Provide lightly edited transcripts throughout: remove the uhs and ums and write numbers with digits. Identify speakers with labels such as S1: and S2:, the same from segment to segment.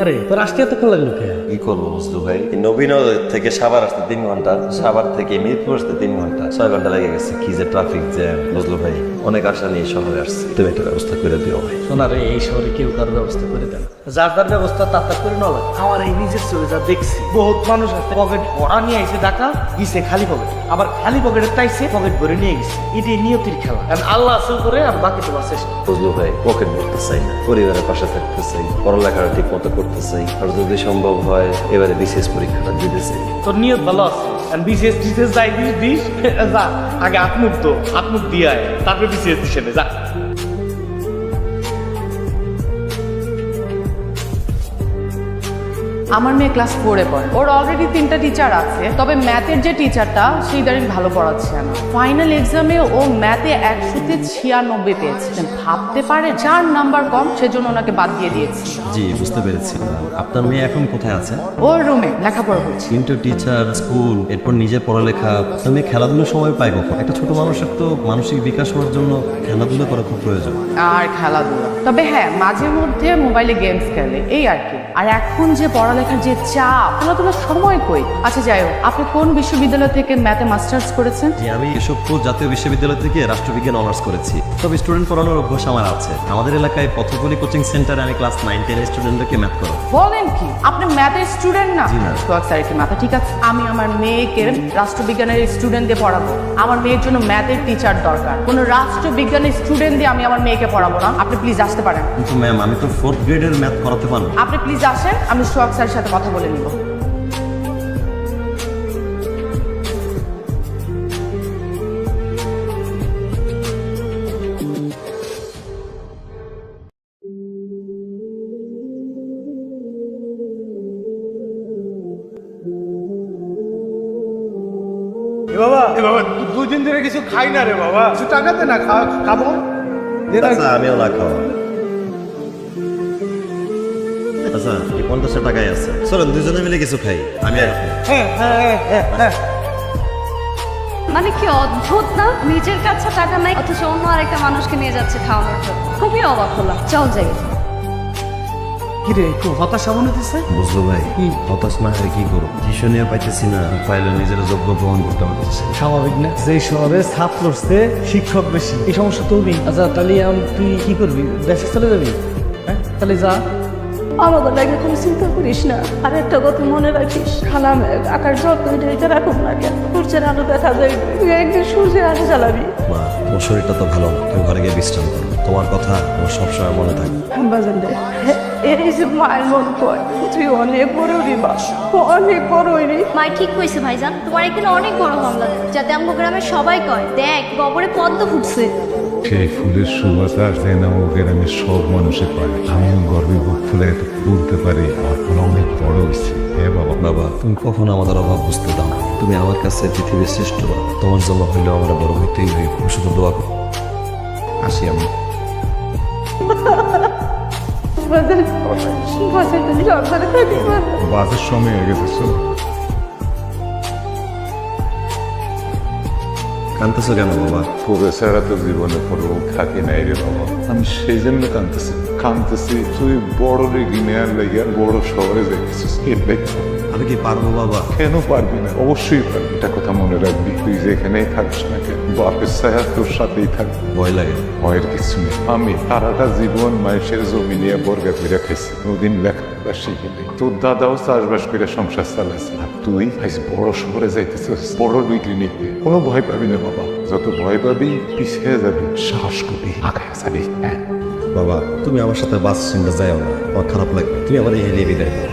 S1: আরে তোর আসতে এতক্ষণ লাগলো কে?
S2: কি করবো বুঝলু ভাই, নবীনগর থেকে সাভার আসতে 3 ঘন্টা, সাভার থেকে মিরপুর আসতে 3 ঘন্টা, 6 ঘন্টা লেগে গেছে। কি যে ট্রাফিক জ্যাম বুঝলু ভাই, অনেক আশা নিয়ে শহরে আসছি। তুমি একটা ব্যবস্থা করে দিও ভাই।
S1: শোনা রে, এই শহরে কেউ কারো ব্যবস্থা করে দেন, যার যার ব্যবস্থা তার করে নয়। আমার এই নিজের চলে যা দেখছি, বহুত মানুষ আছে পকেট ভরা নিয়ে আইসে ঢাকা গিয়েছে খালি পকেট, আবার খালি পকেটের তাইছে পকেট ভরে নিয়ে গেছে। এটাই নিয়তির খেলা, কারণ আল্লাহ আসল করে আর বাকি তোমার চেষ্টা।
S2: বুঝলু ভাই, পকেট ভরতে চাই না, পরিবারের পাশে থাকতে চাই, পড়ালেখাটা ঠিক মতো করতে চাই, আর যদি সম্ভব হয় এবারে বিশেষ পরীক্ষাটা দিতে চাই।
S1: তোর নিয়ত ভালো আছে, বিশেষ টিশেষ যাই দিস যা, আগে আত্মুখ দিয়ে আয়, তারপরে বিশেষ হিসেবে যা।
S3: আমার মেয়ে ক্লাস 4-এ পড়ে, ওর অলরেডি 3টা টিচার আছে, তবে ম্যাথের যে টিচারটা সেই দাঁড়িয়ে ভালো পড়াচ্ছে না। ফাইনাল এক্সামে ও ম্যাথে 100-তে 96 পেয়েছে। ভাবতে পারে 4 নাম্বার কম, সেজন্য ওনাকে বাদ দিয়ে দিয়েছি।
S4: জি, বুঝতে পেরেছি। আপনার মেয়ে এখন কোথায় আছে?
S3: ওর রুমে লেখাপড়া করছে।
S4: কিন্তু টিচার, স্কুল, এরপর নিজের পড়ালেখা, আপনার মেয়ে খেলাধুলোর সময় পায় কখন? একটা ছোট মানুষের তো মানসিক বিকাশ হওয়ার জন্য খেলাধুলো করা খুব প্রয়োজন।
S3: আর খেলাধুলা, তবে হ্যাঁ মাঝে মধ্যে মোবাইলে গেমস খেলে, এই আর কি। আর এখন যে পড়ালেখার যে চাপ, খেলাধুলার সময় কই। আচ্ছা যাই হোক, আপনি কোন বিশ্ববিদ্যালয় থেকে ম্যাথে মাস্টার্স করেছেন?
S4: যে আমি কেশবপুর জাতীয় বিশ্ববিদ্যালয় থেকে রাষ্ট্রবিজ্ঞান অনার্স করেছি। তবে স্টুডেন্ট পড়ানোর অভ্যাস আমার আছে। আমাদের এলাকায় পথকলি কোচিং সেন্টারে আমি ক্লাস 9-10 স্টুডেন্টদেরকে ম্যাথ করাই।
S3: বলেন কি, আপনি ম্যাথের স্টুডেন্ট না?
S4: জি না।
S3: স্যার কি মাথা ঠিক আছে? আমি আমার মেয়েকে রাষ্ট্রবিজ্ঞানের স্টুডেন্ট দিয়ে পড়াবো। আমার মেয়ের জন্য ম্যাথের টিচার দরকার, কোনো রাষ্ট্রবিজ্ঞানের স্টুডেন্ট দিয়ে আমি আমার মেয়েকে পড়াবো না। আপনি প্লিজ আসতে পারেন।
S4: কিন্তু ম্যাম, আমি তো 4th গ্রেডের ম্যাথ করাতে পারবো।
S3: আপনি প্লিজ আসেন, আমি সোহাগ স্যারের সাথে কথা বলে নিব।
S1: বাবা 2 দিন ধরে কিছু খাই না রে বাবা, কিছু টাকা দে না, খাবো।
S4: আচ্ছা, আমিও না খাওয়া। আচ্ছা, এই 50 টাকাই আছে, চলেন দুজনে মিলে কিছু খাই। আমি আর আপনি।
S1: হ্যাঁ।
S5: মানে কি অদ্ভুত না, নিজের কাছে টাকা নাই অথচ অন্য আরেকটা মানুষকে নিয়ে যাচ্ছে খাওয়ানোর জন্য। খুবই অবাক হলাম। চল যাই।
S1: কিরে একটু হতাশা মনে হতেছে?
S4: বুঝলো ভাই, হতাশ না হয়ে কি করবো? টিউশনিও পাইতেছি না, পাইলে নিজের যোগ্য প্রমাণ করতে পারতেছি।
S1: স্বাভাবিক না, যে শহরে ছাত্র শিক্ষক বেশি, এই সমস্যা তো নেই। আচ্ছা তাহলে তুই কি করবি, দেশে চলে যাবি? হ্যাঁ তাহলে যা।
S6: আমাদের লাগে কোনো চিন্তা করিস না। আর একটা কথা মনে রাখিস, খালাম আকার যত্ন এটা রাখুন না কেন, সূর্যের আলো দেখা যায়, তুই একদিন সূর্যের আলো জ্বালাবি।
S4: মা, তোমার শরীরটা তো ভালো না, তুমি ঘরে গিয়ে বিশ্রাম করো। তোমার কথা আমার সবসময় মনে থাকে।
S6: বাজান রে, এই যে মায়ের মন কয়, তুই অনেক বড় রে বাবা, অনেক বড় রে।
S5: মাই ঠিক কইছে ভাইজান, তোমার এখানে অনেক বড় মামলা, যাতে আমগো গ্রামের সবাই কয় দেখ গবরে পদ্ম ফুটছে।
S7: সেই ফুলের সুবাতাস যেন ও গ্রামের সব মানুষে পায়। আমিও গর্বে বুক ফুলে এত বলতে পারি আমার ফল অনেক বড় হয়েছে। হ্যাঁ বাবা।
S4: বাবা, তুমি কখনো আমাদের অভাব বুঝতে দাও না। তুমি আমার কাছে পৃথিবীর শ্রেষ্ঠ। তোমার জন্য হইলেও আমরা বড় হইতেই হইব। শুধু দোয়া করো। আসি আমি।
S7: বাসের সময় হয়ে গেছে।
S4: কানতেছো কেন বাবা?
S7: পুরো সারা তো জীবনে পুরো থাকি নাই রে বাবা। আমি সেই জন্য কানতেছি তুই বড় রেগি নেয়ার লাগিয়া বড় শহরে যাইতেছিস।
S4: আমি কি পারবো বাবা?
S7: কেন পারবি না? অবশ্যই পারবি। এটা কথা মনে রাখবি, তুই যেখানেই থাকিস না কেন, বাপের ছায়া তোর সাথেই থাকবি।
S4: ভয় লাগে?
S7: ভয়ের কিছু নেই। আমি সারাটা জীবন মানুষের জমি নিয়ে বর্গা করে খাইছি, কোনোদিন লেখাপড়া শিখি নাই। তোর দাদাও চাষবাস করে সংসার চালাইছে। আর তুই আজ বড় শহরে যাইতেছিস, বড় ডিগ্রি নিতে। কোনো ভয় পাবি না বাবা, যত ভয় পাবি পিছিয়ে যাবি, সাহস করবি, আগায় যাবি। হ্যাঁ
S4: বাবা, তুমি আমার সাথে বাস স্ট্যান্ডে যাও না, আমার খারাপ লাগবে। তুমি আমার এই হেলিয়ে বিদায় দাও।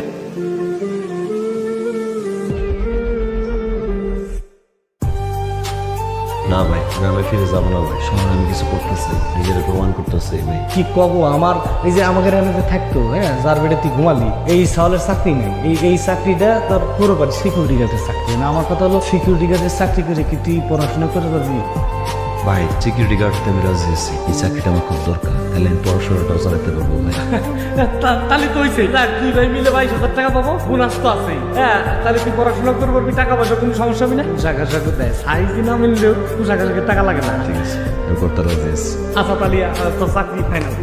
S4: না ভাই, গ্রামে ফিরে যাবো না ভাই। শহরে আমি কিছু করতেছি, নিজের প্রমাণ করতেছি ভাই।
S1: কি কব, আমার এই যে আমাদের এলাকায় থাকতো, হ্যাঁ যার বেড়ে তুই ঘুমালি, এই সালের চাকরি নেই। এই চাকরিটা তোর পুরো বাড়ি সিকিউরিটি গার্ডের চাকরি না। আমার কথা হলো সিকিউরিটি গার্ডের চাকরি করে কি তুই পড়াশোনা করে পারবি?
S4: ভাই সিকিউরিটি গার্ডতে আমি রাজি আছি, এই চাকরিটা আমার খুব দরকার, তাহলে আমি পড়াশোনাটাও চালাতে পারবো ভাই।
S1: তাহলে তো হয়েছে, দুই ভাই মিলে 22,000 টাকা পাবো, বোনাস তো আছে। হ্যাঁ, তাহলে তুই পড়াশোনা করবি, টাকা পয়সা কোনো সমস্যা হবে না। পোশাক আশাক দেয়, সাইজ না মিললেও পোশাক আশাকের টাকা লাগে না।
S4: ঠিক আছে, আমি করতে রাজি আছি।
S1: আচ্ছা তাহলে তোর চাকরি ফাইনাল।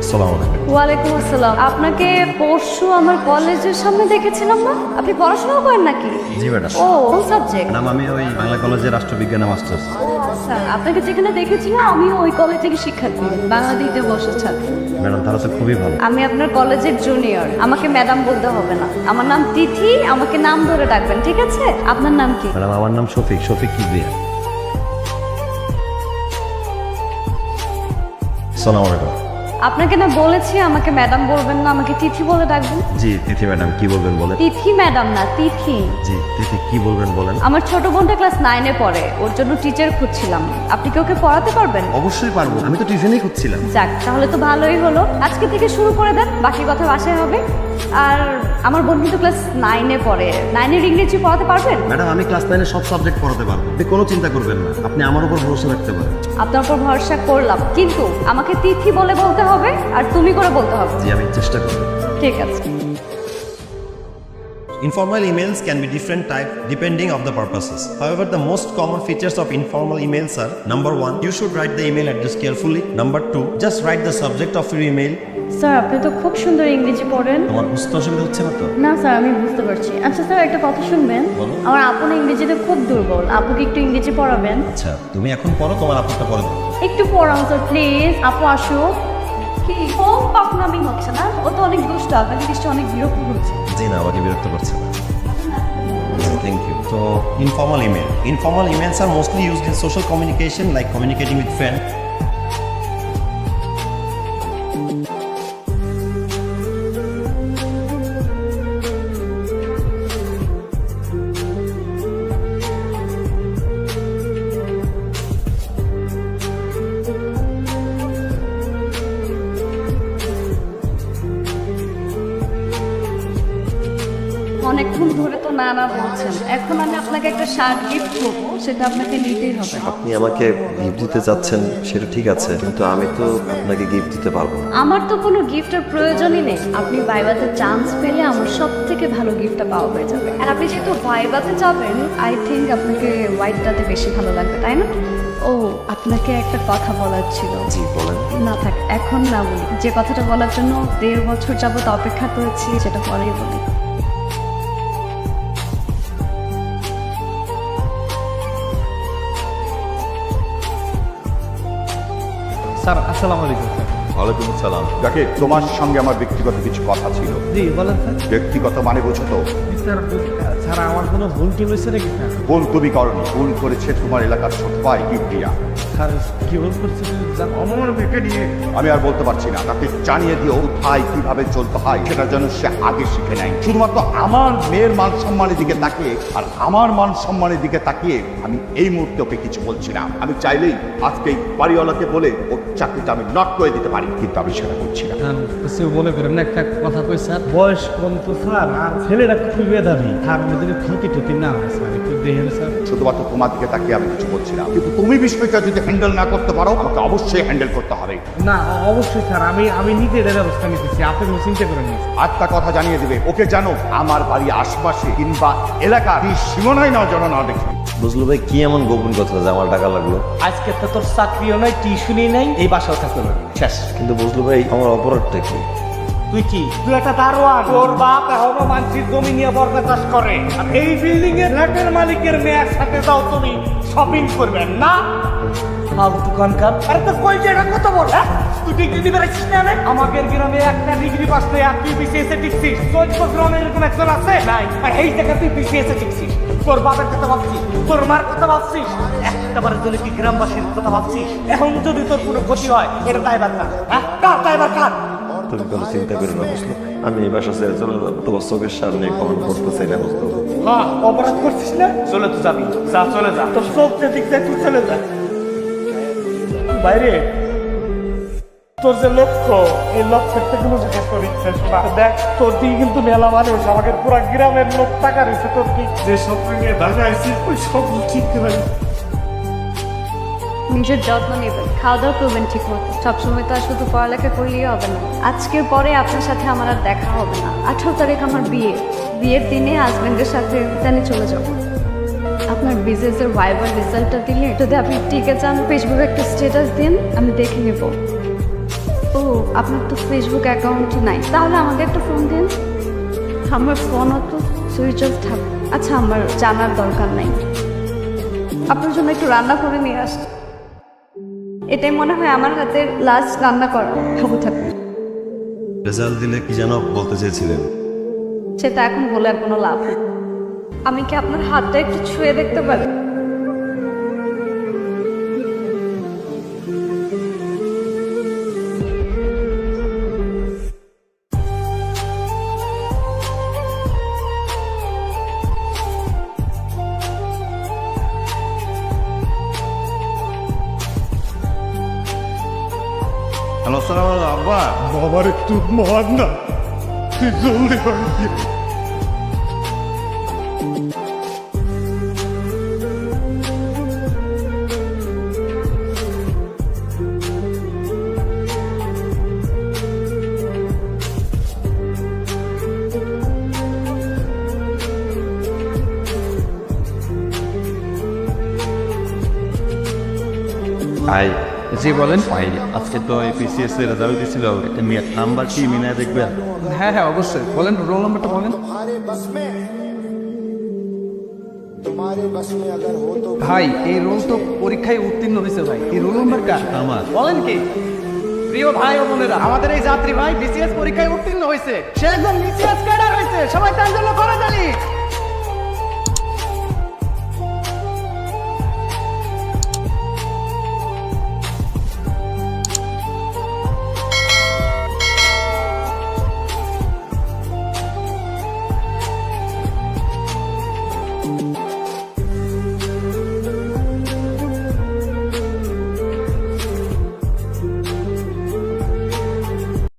S4: আসসালামু আলাইকুম।
S5: ওয়ালাইকুম আসসালাম। আপনাকে পরশু আমার কলেজের সামনে দেখেছিলাম না? আপনি পড়াশোনা করেন নাকি?
S4: জি ম্যাডাম।
S5: ও, কোন সাবজেক্ট?
S4: ম্যাডাম আমি ওই বাংলা কলেজের রাষ্ট্রবিজ্ঞানে মাস্টার্স।
S5: আচ্ছা, আপনাকে যেখানে দেখেছিলাম আমিও ওই কলেজ থেকে শিক্ষার্থী, বাংলা দ্বিতীয় বর্ষের ছাত্র।
S4: ম্যাডাম তাহলে তো খুবই ভালো।
S5: আমি আপনার কলেজের জুনিয়র, আমাকে ম্যাডাম বলতে হবে না। আমার নাম তিথি, আমাকে নাম ধরে ডাকবেন, ঠিক আছে? আপনার নাম কি?
S4: ম্যাডাম আমার নাম শফিক, শফিক কিবরিয়া। আসসালামু আলাইকুম।
S5: আপনাকে না বলেছি আমাকে ম্যাডাম বলবেন না, আমাকে তিথি বলে ডাকবেন।
S4: জি তিথি ম্যাডাম, কি বলবেন বলেন।
S5: তিথি ম্যাডাম না, তিথি।
S4: জি তিথি, কি বলবেন বলেন।
S5: আমার ছোট বোনটা ক্লাস 9-এ পড়ে, ওর জন্য টিচার খুঁজছিলাম। আপনি কি ওকে পড়াতে পারবেন?
S4: অবশ্যই পারবো, আমি তো টিউশনই খুঁজছিলাম।
S5: যাক, তাহলে তো ভালোই হলো। আজকে থেকে শুরু করে দেন, বাকি কথা বাসায় হবে। আর আমার বোন কিন্তু ক্লাস 9-এ পড়ে, 9-এর ইংরেজি পড়াতে পারবেন?
S4: ম্যাডাম আমি ক্লাস 9-এর সব সাবজেক্ট পড়াতে পারবো, আপনি কোনো চিন্তা করবেন না, আপনি আমার উপর ভরসা রাখতে পারেন।
S5: আপনার উপর ভরসা করলাম, কিন্তু আমাকে তিথি বলে বলতে হবে আর তুমি করে বলতে হবে।
S4: জি আমি চেষ্টা করব।
S5: ঠিক আছে।
S4: Informal emails can be different type depending of the purposes. However, the most common features of informal emails are: number 1, you should write the email address carefully. Number 2, just write the subject of your email.
S6: Sir আপনি তো খুব সুন্দর ইংরেজি পড়েন।
S4: তোমার বুঝতে অসুবিধা হচ্ছে না তো?
S6: না স্যার, আমি বুঝতে পারছি। আচ্ছা স্যার, একটা কথা শুনবেন।
S4: বলো।
S6: আমার আপু না ইংরেজিতে খুব দুর্বল, আপুকে একটু ইংরেজি পড়াবেন।
S4: আচ্ছা তুমি এখন পড়ো, তোমার আপনটা পরে দেবো।
S6: একটু পড়ান স্যার প্লিজ, আপু আসুক।
S5: কি কম পাকনামি হচ্ছে না? ও তো অনেক দুষ্ট, আপনাকে নিশ্চয় অনেক বিরক্ত হচ্ছে।
S4: জি না, আমাকে বিরক্ত করছে না। Thank you. তো informal email. Informal emails are mostly used in social communication, like communicating with friends.
S5: অনেকক্ষণ ধরে তো না না বলছেন, এখন আমি আপনাকে একটা শার্ট গিফট করবো, সেটা আপনাকে নিতেই হবে।
S2: আপনি আমাকে গিফট দিতে চাচ্ছেন সেটা ঠিক আছে, কিন্তু আমি তো আপনাকে গিফট দিতে পারবো না।
S5: আমার তো কোনো গিফটের প্রয়োজনই নেই। আপনি ভাইবাতে চান্স পেলে আমার সব থেকে ভালো গিফটটা পাওয়া হয়ে যাবে। আর আপনি যেহেতু ভাইবাতে যাবেন, আই থিঙ্ক আপনাকে হোয়াইটটাতে বেশি ভালো লাগবে, তাই না? ও, আপনাকে একটা কথা বলার ছিল।
S2: জি বলেন।
S5: না থাক, এখন না বলি। যে কথাটা বলার জন্য 1.5 বছর যাবত অপেক্ষা করেছি, সেটা পরেই বলি।
S1: স্যার আসসালামু আলাইকুম। স্যার
S8: ওয়ালাইকুম আসসালাম। যাকে তোমার সঙ্গে আমার ব্যক্তিগত কিছু কথা ছিল।
S1: জি বলেন স্যার।
S8: ব্যক্তিগত মানে বুঝো তো?
S1: স্যার স্যার আমার কোনো ভুল কি হয়েছে নাকি স্যার?
S8: ভুল তুমি করনি, ভুল করেছে তোমার এলাকার ছোট ভাই কিবরিয়া।
S1: স্যার কি ভুল করছে? স্যার অমর বেঁকে নিয়ে
S8: আমি আর বলতে পারছি না, তাকে জানিয়ে দিও ভাই কিভাবে চলতে হয় সেটা যেন সে আগে শিখে নেয়। শুধুমাত্র আমার মেয়ের মান সম্মানের দিকে তাকিয়ে আর আমার মান সম্মানের দিকে তাকিয়ে আমি এই মুহূর্তে ওকে কিছু বলছি না। আমি চাইলেই আজকে এই বাড়িওয়ালাকে বলে ওর চাকরিটা আমি নট করে দিতে পারি, কিন্তু আমি সেটা করছি না।
S1: সে মনে করেন একটা কথা কই স্যার, বয়স কম তো স্যার, আর ছেলেটা খুবই মেধাবী। তার মধ্যে ক্ষতি টতি না হয় স্যার, একটু দেখেন স্যার।
S8: শুধুমাত্র তোমার দিকে তাকিয়ে আমি কিছু বলছি না, কিন্তু তুমি বিষয়টা যদি হ্যান্ডেল না করতে পারো আমাকে অবশ্যই হ্যান্ডেল করতে হবে।
S1: না অবশ্যই স্যার, আমি নিজে এর ব্যবস্থা নিতেছি, আপনি কোনো চিন্তা করেন না।
S8: একটা কথা জানিয়ে দেবে ওকে, জানো আমার বাড়ি আশপাশে কিংবা এলাকা সীমানায় না যেন না দেখি।
S2: বুঝলো ভাই, কি এমন গোপন কথা যে আমার টাকা লাগলো?
S1: আজকে তো তোর চাকরিও নাই, টিউশনই নাই, এই বাসাও থাকতে পারবি শেষ।
S2: কিন্তু বুঝলো ভাই আমার অপরাধটা কি?
S1: তুই কি? তুই একটা দারোয়ান, তোর বাপ এখনো মানসির জমি নিয়ে বর্গা চাষ করে, আর এই বিল্ডিং এর ফ্ল্যাটের মালিকের মেয়ের সাথে যাও তুমি শপিং করবেন না? ফালতু কানকার। আরে তো কই যে এটা কত বড়, হ্যাঁ? তুই ডিগ্রি দিবে রাখিস না? আমাদের গ্রামে একটা ডিগ্রি পাস করে আর তুই বিসিএসে টিকছিস। 14 গ্রামে এরকম একজন আছে নাই? আর এই জায়গায় তুই বিসিএসে টিকছিস। তোর বাবার কথা ভাবছিস, তোর মার কথা ভাবছিস, একটাবার জন্য কি গ্রামবাসীর কথা ভাবছিস? এখন যদি তোর কোনো ক্ষতি হয় এটা দায়ভার কার? হ্যাঁ কার দায়ভার কার?
S2: তুমি কোনো চিন্তা করো না বুঝলো, আমি এই বাসা ছেড়ে চলে যাবো। তোমার চোখের সামনে কখন করতে চাই না বুঝলো।
S1: হ্যাঁ অপরাধ করছিস না, চলে তো যাবি, যা চলে যা, তোর চোখ যেদিক যায় তুই চলে যা বাইরে। তোর যে লক্ষ্য, এই লক্ষ্যের থেকে কোনো জায়গায় তোর ইচ্ছা শোনা দেখ, তোর দিকে কিন্তু মেলা মানুষ, আমাদের পুরো গ্রামের লোক টাকা রয়েছে। তোর কি যে সব নিয়ে ঢাকা আসছিস ওই সব ঠিক করে
S5: নিজের যত্ন নেবেন, খাওয়া দাওয়া করবেন ঠিক মতো। সবসময় তো আর শুধু পড়ালেখা করলেই হবে না। আজকের পরে আপনার সাথে আমার আর দেখা হবে না। 18 তারিখ আমার বিয়ের দিনে হাজব্যান্ডের সাথে জানি চলে যাব। আপনার বিজনেসের ভাইবার রেজাল্টটা দিলে যদি আপনি টিকে চান ফেসবুকে একটা স্ট্যাটাস দিন, আমি দেখে নেব। ও আপনার তো ফেসবুক অ্যাকাউন্ট নাই, তাহলে আমাকে একটা ফোন দিন। আমার ফোনও তো সুইচ অফ থাকবে। আচ্ছা, আমার জানার দরকার নাই। আপনার জন্য একটু রান্না করে নিয়ে আসছি। এটাই মনে হয় আমার হাতের লাস্ট রান্না করা। খাবো থাকবে।
S4: রেজাল্ট দিলে কি যেন বলতে চেয়েছিলেন?
S5: সেটা এখন বলে আর কোনো লাভ নেই। আমি কি আপনার হাতটা একটু ছুঁয়ে দেখতে পারি?
S8: হ্যালো, সালাম আব্বা।
S7: বাবার একটু মহান না, তুই জলদি বাড়ি ফিরে।
S2: আই
S1: জি বলেন।
S9: ভাই আজকে তো এপিসিএস এর রেজাল্ট দিছিল, একটা মেয়ের নাম্বার কি মিনা দেখবেন?
S1: হ্যাঁ হ্যাঁ অবশ্যই বলেন, রোল নাম্বারটা বলেন। ভাই এই রোল তো পরীক্ষায় উত্তীর্ণ হয়েছে ভাই, এই রোল নাম্বারটা
S9: আমার।
S1: বলেন কি? প্রিয় ভাই ও বোনেরা, আমাদের এই যাত্রী ভাই বিসিএস পরীক্ষায় উত্তীর্ণ হয়েছে। সে একদম বিসিএস ক্যাডার হয়েছে। সবাই তার জন্য করে জানি।